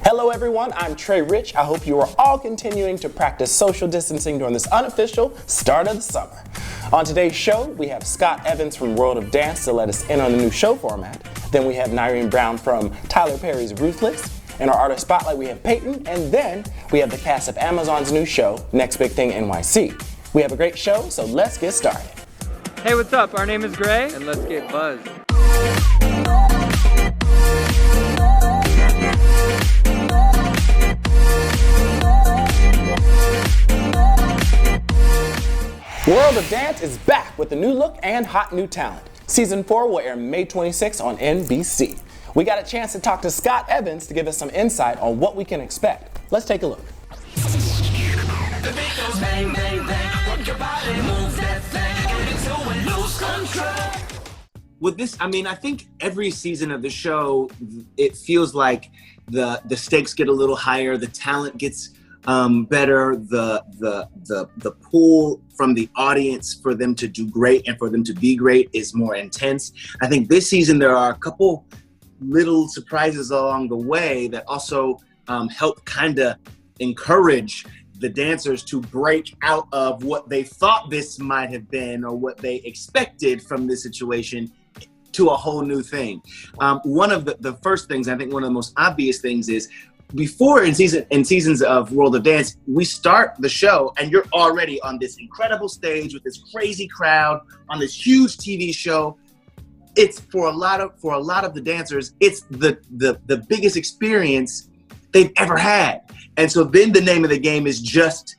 Hello everyone, I'm Trey Rich. I hope you are all continuing to practice social distancing during this unofficial start of the summer. On today's show, we have Scott Evans from World of Dance to let us in on the new show format. Then we have Nirine Brown from Tyler Perry's Ruthless. In our artist spotlight, we have Payton, and then we have the cast of Amazon's new show, Next Big Thing NYC. We have a great show, so let's get started. Hey, what's up? Our name is Gray, and let's get buzzed. World of Dance is back with a new look and hot new talent. Season 4 will air May 26 on NBC. We got a chance to talk to Scott Evans to give us some insight on what we can expect. Let's take a look. With this, I think every season of the show, it feels like the stakes get a little higher, the talent gets better, the pool from the audience for them to do great and for them to be great is more intense. I think this season there are a couple little surprises along the way that also help kind of encourage the dancers to break out of what they thought this might have been or what they expected from this situation to a whole new thing. One of the first things, I think one of the most obvious things is, before in seasons of World of Dance, we start the show and you're already on this incredible stage with this crazy crowd on this huge TV show. It's for a lot of the dancers, it's the biggest experience they've ever had. And so then the name of the game is just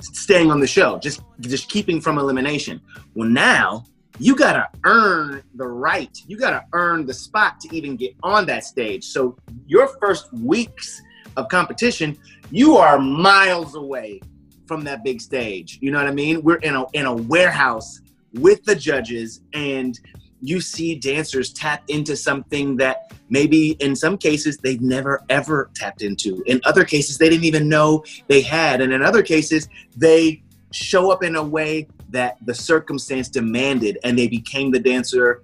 staying on the show, just keeping from elimination. Well, now you gotta earn the right. You gotta earn the spot to even get on that stage. So your first weeks of competition, you are miles away from that big stage. You know what I mean? We're in a warehouse with the judges, and you see dancers tap into something that maybe in some cases they've never ever tapped into. In other cases, they didn't even know they had. And in other cases, they show up in a way that the circumstance demanded, and they became the dancer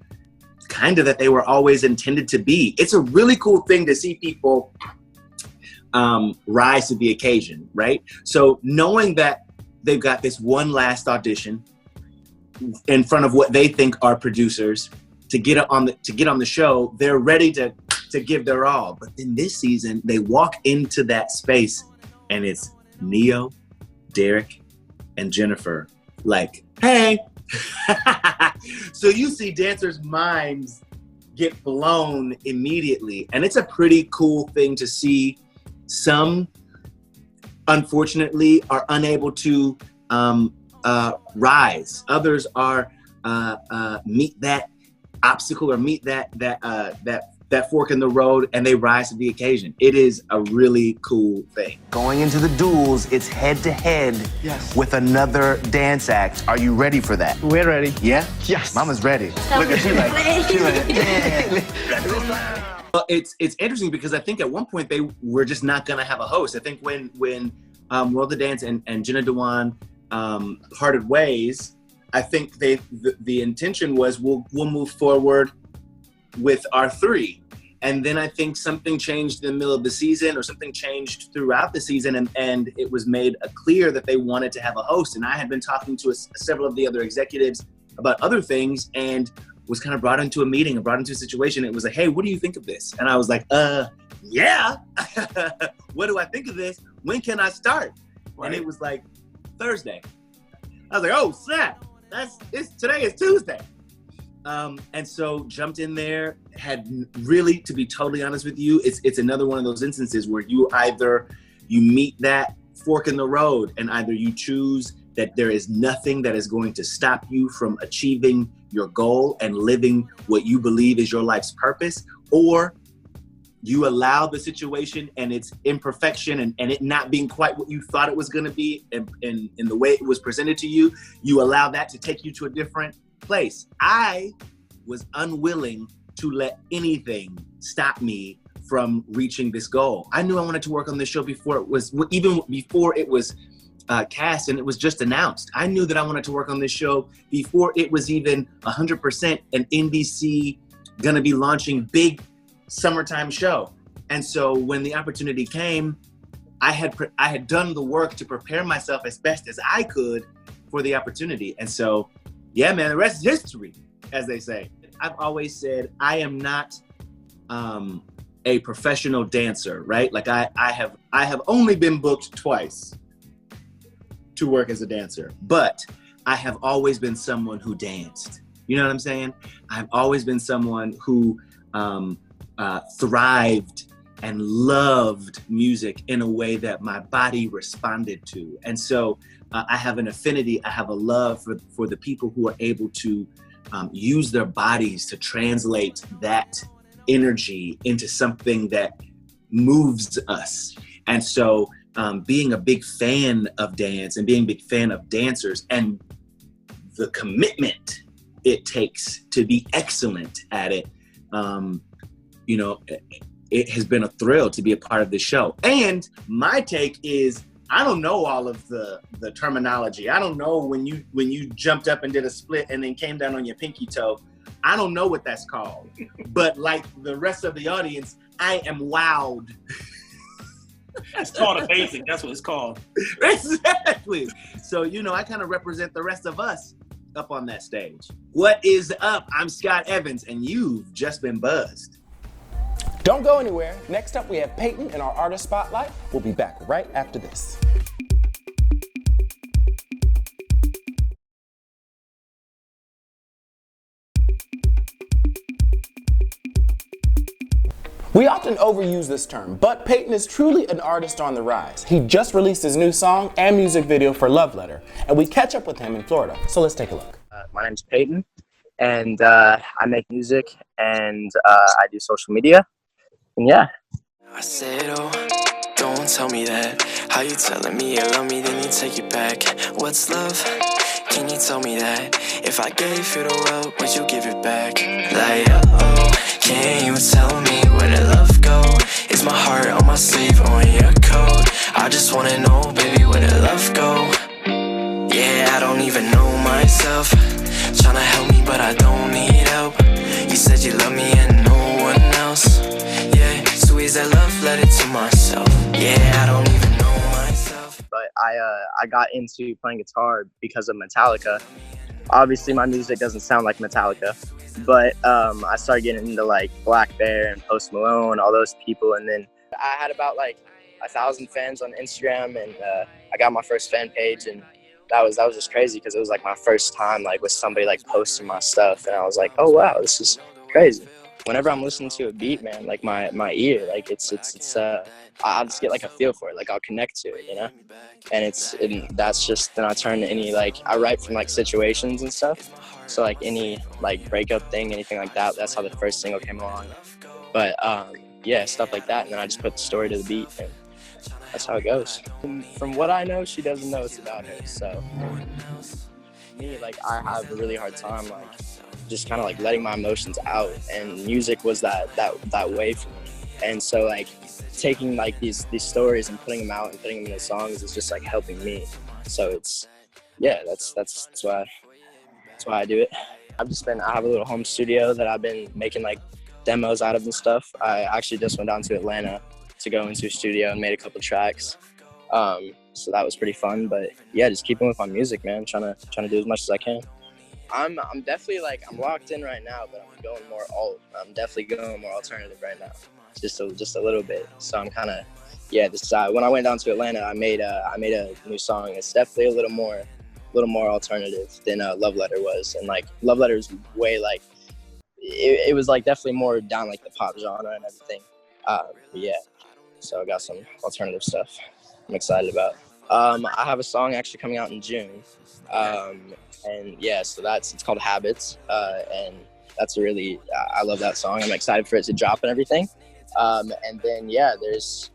kind of that they were always intended to be. It's a really cool thing to see people rise to the occasion, right? So knowing that they've got this one last audition in front of what they think are producers to get on the show, they're ready to give their all. But in this season, they walk into that space and it's Neo, Derek, and Jennifer. Like, hey. So you see dancers' minds get blown immediately. And it's a pretty cool thing to see. Some, unfortunately, are unable to rise. Others are meet that obstacle or meet that fork in the road, and they rise to the occasion. It is a really cool thing. Going into the duels, it's head-to-head with another dance act. Are you ready for that? We're ready. Yeah? Yes. Mama's ready. Look at you like, yeah. Well, it's interesting because I think at one point they were just not gonna have a host. I think when World of Dance and Jenna Dewan parted ways, I think the intention was we'll move forward with our three. And then I think something changed in the middle of the season, or something changed throughout the season, and it was made clear that they wanted to have a host. And I had been talking to several of the other executives about other things, and was kind of brought into a meeting and brought into a situation. It was like, hey, what do you think of this? And I was like, yeah. What do I think of this? When can I start? Right. And it was like Thursday. I was like, oh snap, today is Tuesday. And so jumped in there, had really, to be totally honest with you, it's another one of those instances where you meet that fork in the road, and either you choose that there is nothing that is going to stop you from achieving your goal and living what you believe is your life's purpose, or you allow the situation and its imperfection and it not being quite what you thought it was going to be in the way it was presented to you, you allow that to take you to a different place. I was unwilling to let anything stop me from reaching this goal. I knew I wanted to work on this show before it was cast and it was just announced. I knew that I wanted to work on this show before it was even 100% an NBC gonna be launching big summertime show. And so when the opportunity came, I had done the work to prepare myself as best as I could for the opportunity. And so, yeah, man, the rest is history, as they say. I've always said I am not a professional dancer, right? Like I have only been booked twice to work as a dancer, but I have always been someone who danced. You know what I'm saying? I've always been someone who thrived and loved music in a way that my body responded to. And so I have an affinity, I have a love for the people who are able to use their bodies to translate that energy into something that moves us. And so being a big fan of dance and being a big fan of dancers and the commitment it takes to be excellent at it, you know, it has been a thrill to be a part of this show. And my take is, I don't know all of the terminology. I don't know when you jumped up and did a split and then came down on your pinky toe. I don't know what that's called. But like the rest of the audience, I am wowed. It's called a basic. That's what it's called. Exactly. So, you know, I kind of represent the rest of us up on that stage. What is up? I'm Scott Evans, and you've just been buzzed. Don't go anywhere. Next up, we have Payton in our Artist Spotlight. We'll be back right after this. We often overuse this term, but Payton is truly an artist on the rise. He just released his new song and music video for Love Letter, and we catch up with him in Florida. So let's take a look. My name's Payton, and I make music, and I do social media, and yeah. I said, oh, don't tell me that. How you telling me you love me, then you take it back. What's love? Can you tell me that? If I gave you the world, would you give it back? Like, oh, can you tell me where did love go? Is my heart on my sleeve or in your coat? I just wanna know, baby, where did love go? Yeah, I don't even know myself. Tryna help me, but I don't need help. You said you love me and no one else. Yeah, so is that love letter to myself? Yeah, I don't even know myself. But I got into playing guitar because of Metallica. Obviously, my music doesn't sound like Metallica, but I started getting into like Black Bear and Post Malone, all those people, and then I had about like 1,000 fans on Instagram, and I got my first fan page, and that was just crazy because it was like my first time like with somebody like posting my stuff, and I was like, oh wow, this is crazy. Whenever I'm listening to a beat, man, like my ear, like it's I'll just get like a feel for it, like I'll connect to it, you know. And that's just, then I turn to any, like I write from like situations and stuff, so like any like breakup thing, anything like that, that's how the first single came along. But yeah, stuff like that, and then I just put the story to the beat, and that's how it goes. From what I know, she doesn't know it's about her. So me, like I have a really hard time like just kind of like letting my emotions out, and music was that way for me. And so like taking like these stories and putting them out and putting them into songs is just like helping me. So it's, yeah, that's why I do it. I have a little home studio that I've been making like demos out of and stuff. I actually just went down to Atlanta to go into a studio and made a couple tracks. So that was pretty fun. But yeah, just keeping with my music, man. Trying to do as much as I can. I'm definitely like, I'm locked in right now, but I'm going more alt. I'm definitely going more alternative right now, just a little bit. So I'm kind of, yeah. This when I went down to Atlanta, I made a new song. It's definitely a little more alternative than Love Letter was, and like Love Letter is way like it was like definitely more down like the pop genre and everything. Yeah, so I got some alternative stuff I'm excited about. I have a song actually coming out in June. And yeah, so it's called Habits, and that's really, I love that song. I'm excited for it to drop and everything. And then yeah, there's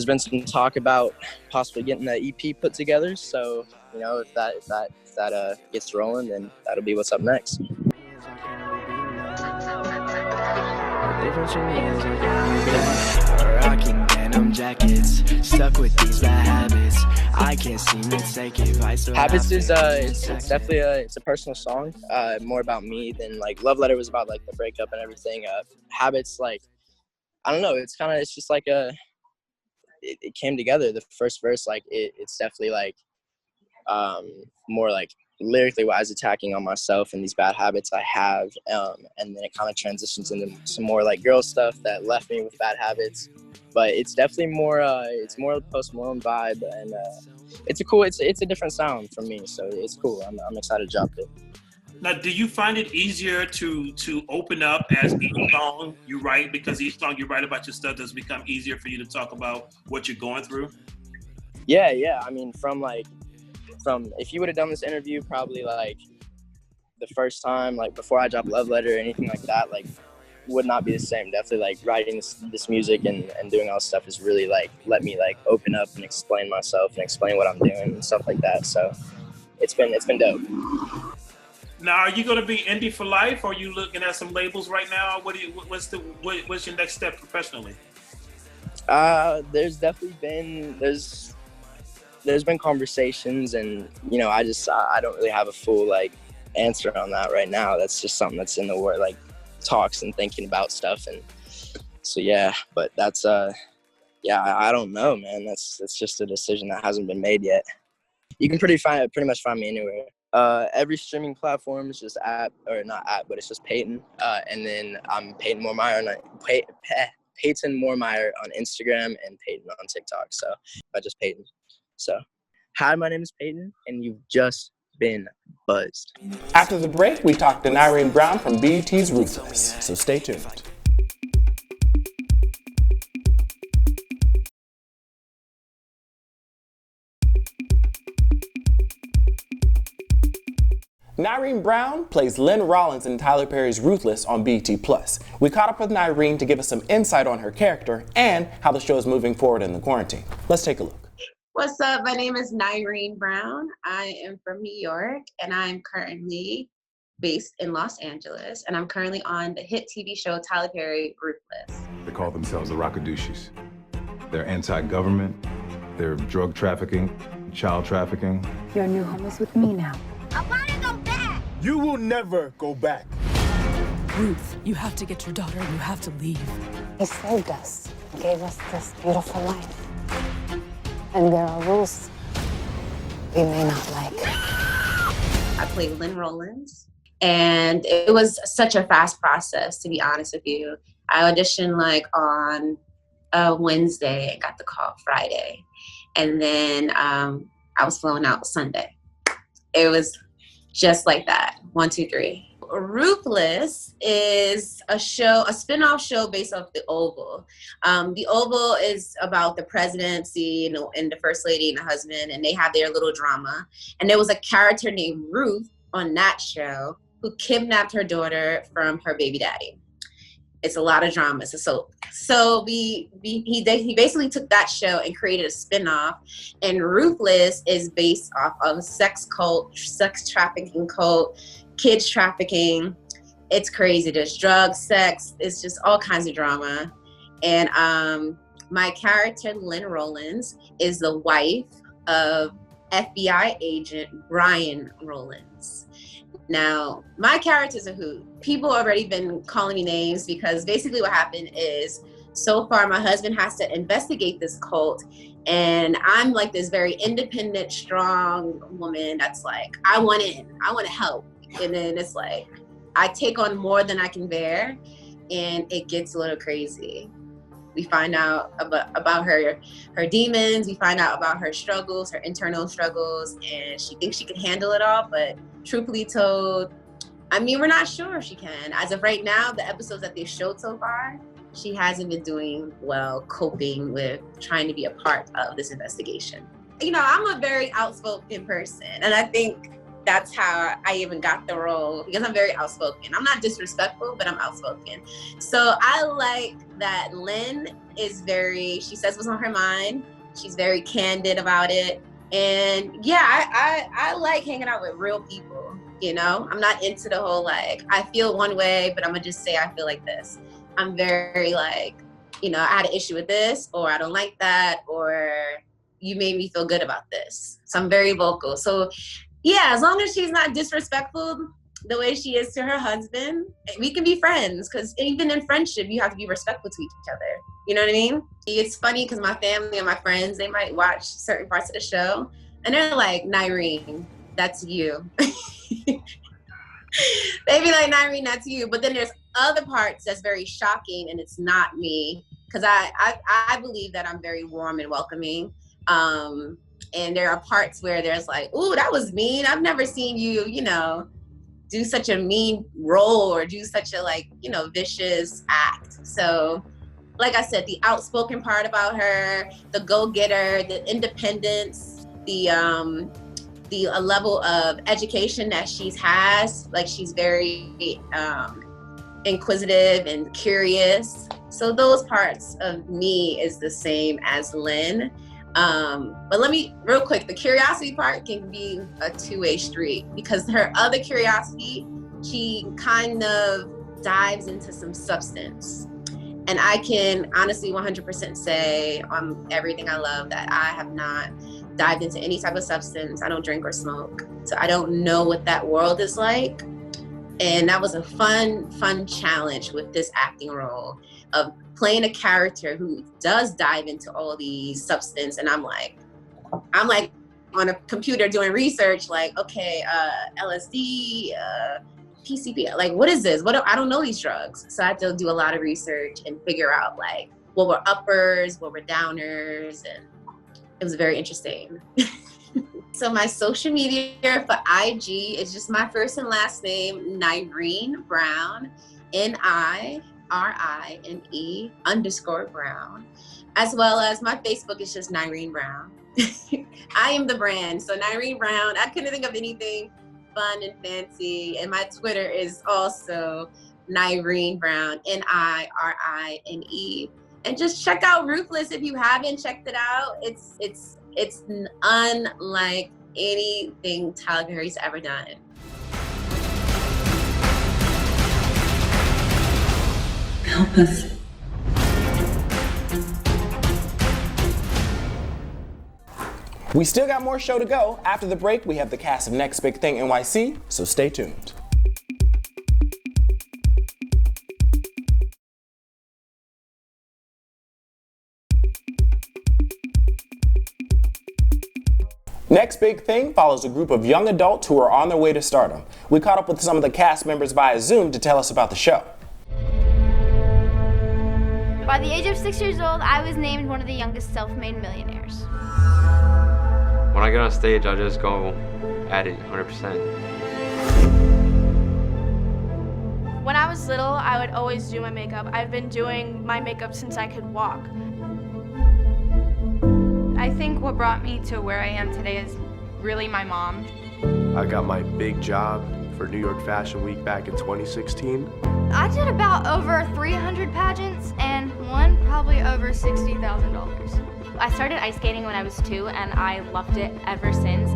been some talk about possibly getting the EP put together. So you know, if that gets rolling, then that'll be what's up next. Rocking denim jackets, stuck with these bad habits. I can't seem to take it. Habits is it's definitely it's a personal song, more about me than like Love Letter was about like the breakup and everything. Habits, like I don't know. It's just like it came together. The first verse, like it's definitely like more like lyrically wise attacking on myself and these bad habits I have. And then it kind of transitions into some more like girl stuff that left me with bad habits. But it's definitely more it's more Post Malone vibe, and it's a different sound from me, so it's cool. I'm excited to drop it. Now, do you find it easier to open up as each song you write, because each song you write about your stuff does become easier for you to talk about what you're going through? Yeah. I mean, from if you would have done this interview probably like the first time, like before I dropped Love Letter or anything like that, like would not be the same. Definitely like writing this music and doing all this stuff has really like let me like open up and explain myself and explain what I'm doing and stuff like that. So it's been dope. Now, are you going to be indie for life, or are you looking at some labels right now? What's your next step professionally? There's definitely been there's been conversations, and I don't really have a full like answer on that right now. That's just something that's in the word, like talks and thinking about stuff, and so yeah. But that's I don't know, man. That's just a decision that hasn't been made yet. You can pretty much find me anywhere. Every streaming platform is just but it's just Payton. And then I'm Payton Moormeyer Payton Moormeyer on Instagram and Payton on TikTok. So I just Payton. So hi, my name is Payton, and you've just been buzzed. After the break, we talked to Nirine Brown from BET's Ruthless. So stay tuned. Nirine Brown plays Lynn Rollins in Tyler Perry's Ruthless on BET+. We caught up with Nirine to give us some insight on her character and how the show is moving forward in the quarantine. Let's take a look. What's up? My name is Nirine Brown. I am from New York, and I'm currently based in Los Angeles, and I'm currently on the hit TV show Tyler Perry Ruthless. They call themselves the Rockadooshies. They're anti-government, they're drug trafficking, child trafficking. Your new home is with me now. I want to go back! You will never go back. Ruth, you have to get your daughter and you have to leave. He saved us, gave us this beautiful life. And there are rules we may not like. I played Lynn Rollins, and it was such a fast process, to be honest with you. I auditioned like on a Wednesday and got the call Friday. And then I was flown out Sunday. It was just like that. 1, 2, 3. Ruthless is a spin-off show based off The Oval. The Oval is about the presidency, and the first lady and the husband, and they have their little drama. And there was a character named Ruth on that show who kidnapped her daughter from her baby daddy. It's a lot of drama. It's a soap. So he basically took that show and created a spinoff. And Ruthless is based off of a sex trafficking cult, kids trafficking. It's crazy. There's drugs, sex. It's just all kinds of drama. And my character, Lynn Rollins, is the wife of FBI agent Brian Rollins. Now, my character's a hoot. People already been calling me names because basically what happened is, so far my husband has to investigate this cult, and I'm like this very independent, strong woman that's like, I want to help. And then it's like, I take on more than I can bear, and it gets a little crazy. We find out about her demons. We find out about her struggles, her internal struggles, and she thinks she can handle it all. But truthfully told, I mean, we're not sure if she can. As of right now, the episodes that they've showed so far, she hasn't been doing well coping with trying to be a part of this investigation. I'm a very outspoken person, and I think that's how I even got the role, because I'm very outspoken. I'm not disrespectful, but I'm outspoken. So I like that Lynn is she says what's on her mind. She's very candid about it. And yeah, I like hanging out with real people, I'm not into the whole, like, I feel one way, but I'm gonna just say I feel like this. I'm very like, I had an issue with this, or I don't like that, or you made me feel good about this. So I'm very vocal. So yeah, as long as she's not disrespectful, the way she is to her husband, we can be friends, because even in friendship, you have to be respectful to each other. You know what I mean? It's funny because my family and my friends, they might watch certain parts of the show and they're like, Nirine, that's you. They be like, Nirine, that's you. But then there's other parts that's very shocking and it's not me, because I believe that I'm very warm and welcoming. And there are parts where there's like, ooh, that was mean. I've never seen you, you know, do such a mean role or do such a, like, you know, vicious act. So like I said, the outspoken part about her, the go-getter, the independence, the level of education that she has, like she's very inquisitive and curious. So those parts of me is the same as Lynn. But let me, real quick, the curiosity part can be a two-way street, because her other curiosity, she kind of dives into some substance. And I can honestly 100% say on everything I love that I have not dived into any type of substance. I don't drink or smoke. So I don't know what that world is like. And that was a fun challenge with this acting role of playing a character who does dive into all these substance. And I'm like on a computer doing research, like, okay, LSD, PCP, like, what is this? I don't know these drugs. So I had to do a lot of research and figure out like what were uppers, what were downers, and it was very interesting. So my social media for IG is just my first and last name, Nirine Brown, NIRINE_Brown, as well as my Facebook is just Nirine Brown. I am the brand, so Nirine Brown. I couldn't think of anything fun and fancy, and my Twitter is also Nirine Brown, NIRINE. And just check out Ruthless if you haven't checked it out. It's unlike anything Tyler Perry's ever done. Help us. We still got more show to go. After the break, we have the cast of Next Big Thing NYC, so stay tuned. Next Big Thing follows a group of young adults who are on their way to stardom. We caught up with some of the cast members via Zoom to tell us about the show. By the age of 6 years old, I was named one of the youngest self-made millionaires. When I get on stage, I just go at it 100%. When I was little, I would always do my makeup. I've been doing my makeup since I could walk. I think what brought me to where I am today is really my mom. I got my big job for New York Fashion Week back in 2016. I did about over 300 pageants and won probably over $60,000. I started ice skating when I was 2 and I loved it ever since.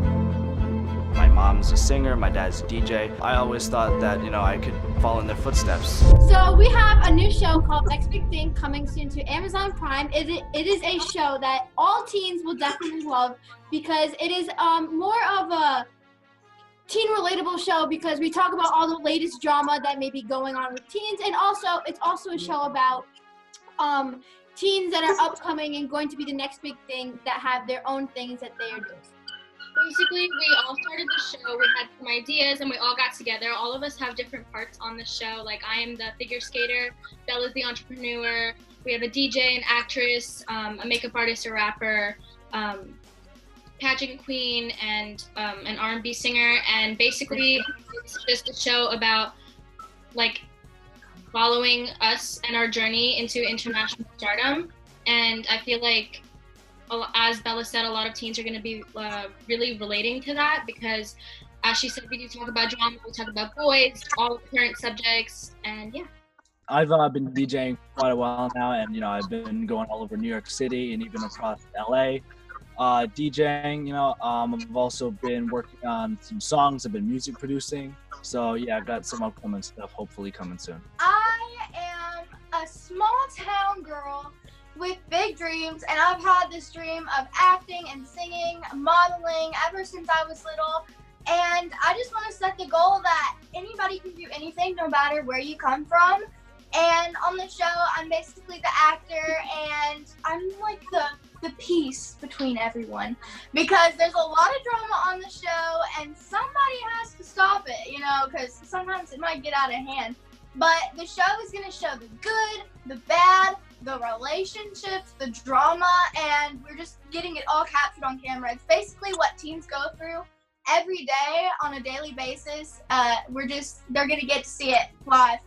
My mom's a singer, my dad's a DJ. I always thought that, I could follow in their footsteps. So we have a new show called Next Big Thing coming soon to Amazon Prime. It is a show that all teens will definitely love because it is more of a teen relatable show because we talk about all the latest drama that may be going on with teens, and also it's also a show about teens that are upcoming and going to be the next big thing that have their own things that they are doing. Basically, we all started the show, we had some ideas, and we all got together. All of us have different parts on the show. Like, I am the figure skater, Bella's the entrepreneur, we have a DJ, an actress, a makeup artist, a rapper, pageant queen, and an R&B singer. And basically, it's just a show about, like, following us and our journey into international stardom. And I feel like, as Bella said, a lot of teens are going to be really relating to that because, as she said, we do talk about drama, we talk about boys, all current subjects, and yeah. I've been DJing for quite a while now, and I've been going all over New York City and even across LA. DJing, I've also been working on some songs. I've been music producing, so yeah, I've got some upcoming stuff hopefully coming soon. I am a small town girl with big dreams, and I've had this dream of acting and singing, modeling ever since I was little. And I just want to set the goal that anybody can do anything, no matter where you come from. And on the show, I'm basically the actor, and I'm like the peace between everyone. Because there's a lot of drama on the show, and somebody has to stop it, you know, because sometimes it might get out of hand. But the show is going to show the good, the bad, the relationships, the drama, and we're just getting it all captured on camera. It's basically what teens go through every day on a daily basis. They're going to get to see it live.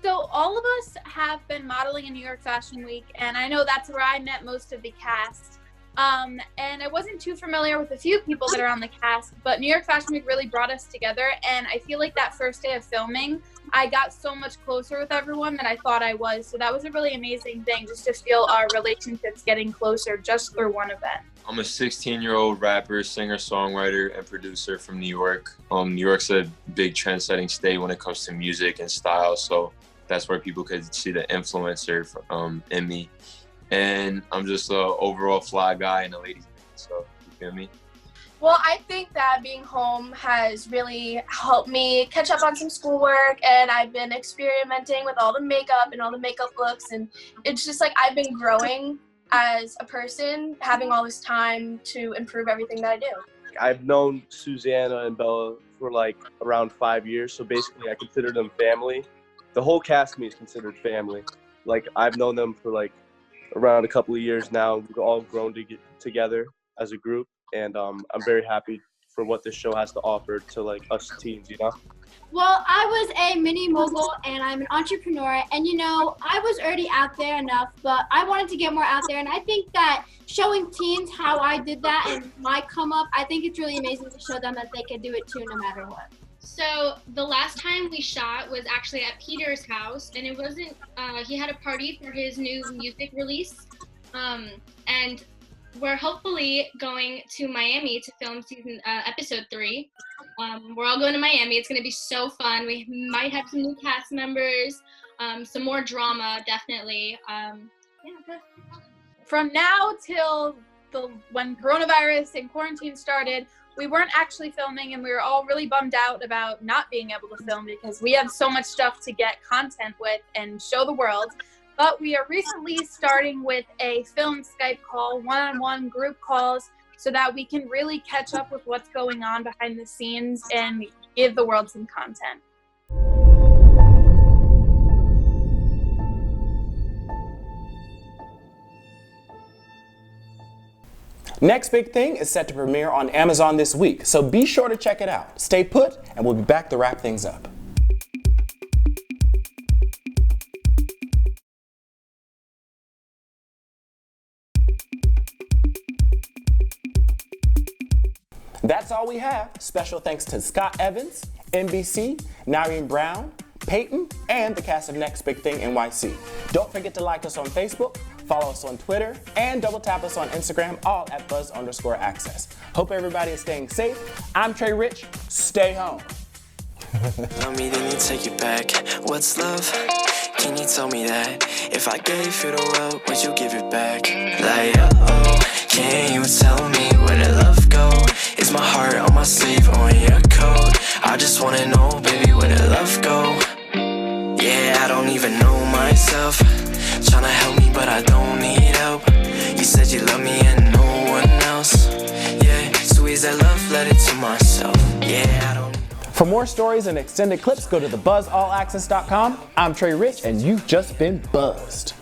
So all of us have been modeling in New York Fashion Week, and I know that's where I met most of the cast. And I wasn't too familiar with a few people that are on the cast, but New York Fashion Week really brought us together, and I feel like that first day of filming, I got so much closer with everyone than I thought I was. So that was a really amazing thing, just to feel our relationships getting closer just for one event. I'm a 16-year-old rapper, singer, songwriter, and producer from New York. New York's a big trend-setting state when it comes to music and style, so that's where people could see the influencer in me. And I'm just an overall fly guy and a ladies' man, so you feel me? Well, I think that being home has really helped me catch up on some schoolwork, and I've been experimenting with all the makeup and all the makeup looks, and it's just like I've been growing as a person, having all this time to improve everything that I do. I've known Susanna and Bella for like around 5 years, so basically I consider them family. The whole cast of me is considered family. Like, I've known them for like around a couple of years now. We've all grown to get together as a group, and I'm very happy for what this show has to offer to like us teens, you know? Well, I was a mini mogul and I'm an entrepreneur, and you know, I was already out there enough, but I wanted to get more out there, and I think that showing teens how I did that and my come up, I think it's really amazing to show them that they can do it too, no matter what. So the last time we shot was actually at Peter's house, and it wasn't, he had a party for his new music release, and we're hopefully going to Miami to film episode 3. We're all going to Miami. It's going to be so fun. We might have some new cast members, some more drama, definitely. From now till when coronavirus and quarantine started, we weren't actually filming, and we were all really bummed out about not being able to film because we have so much stuff to get content with and show the world. But we are recently starting with a film Skype call, one-on-one group calls, so that we can really catch up with what's going on behind the scenes and give the world some content. Next Big Thing is set to premiere on Amazon this week, so be sure to check it out. Stay put, and we'll be back to wrap things up. That's all we have. Special thanks to Scott Evans, NBC, Nirine Brown, Payton, and the cast of Next Big Thing NYC. Don't forget to like us on Facebook, follow us on Twitter, and double tap us on Instagram, all at @buzz_access. Hope everybody is staying safe. I'm Trey Rich. Stay home. Love me, then you take it back. What's love? Can you tell me that? If I gave you the world, would you give it back? Like, can you tell me where did love go? Is my heart on my sleeve or in your coat? I just wanna know, baby, where did love go? Yeah, I don't even know myself. Tryna help me, but I don't need help. You said you love me and no one else. Yeah, squeeze that love, let it to myself. Yeah, I don't. For more stories and extended clips, go to thebuzzallaccess.com. I'm Trey Rich, and you've just been buzzed.